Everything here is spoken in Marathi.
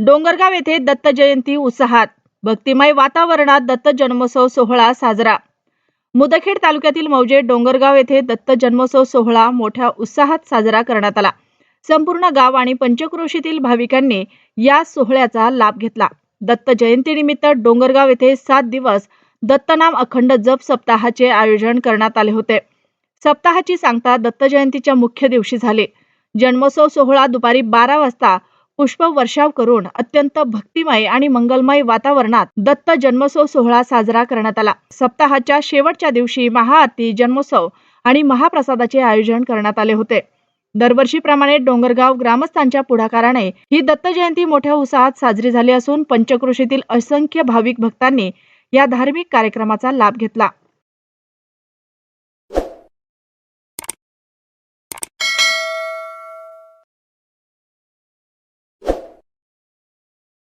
डोंगरगाव येथे दत्त जयंती उत्साहात. भक्तिमय वातावरणात दत्त जन्मोत्सव सोहळा साजरा. मुदखेड तालुक्यातील मौजे डोंगरगाव येथे दत्त जन्मोत्सव सोहळा मोठ्या उत्साहात साजरा करण्यात आला. संपूर्ण गाव आणि पंचक्रोशीतील भाविकांनी या सोहळ्याचा लाभ घेतला. दत्त जयंतीनिमित्त डोंगरगाव येथे 7 दिवस दत्तनाम अखंड जप सप्ताहाचे आयोजन करण्यात आले होते. सप्ताहाची सांगता दत्त जयंतीच्या मुख्य दिवशी झाली. जन्मोत्सव सोहळा दुपारी 12 वाजता पुष्प वर्षाव करून अत्यंत भक्तिमय आणि मंगलमय वातावरणात दत्त जन्मोत्सव सोहळा साजरा करण्यात आला. सप्ताहाच्या शेवटच्या दिवशी महाआरती, जन्मोत्सव आणि महाप्रसादाचे आयोजन करण्यात आले होते. दरवर्षीप्रमाणे डोंगरगाव ग्रामस्थांच्या पुढाकाराने ही दत्त जयंती मोठ्या उत्साहात साजरी झाली असून पंचक्रोशीतील असंख्य भाविक भक्तांनी या धार्मिक कार्यक्रमाचा लाभ घेतला.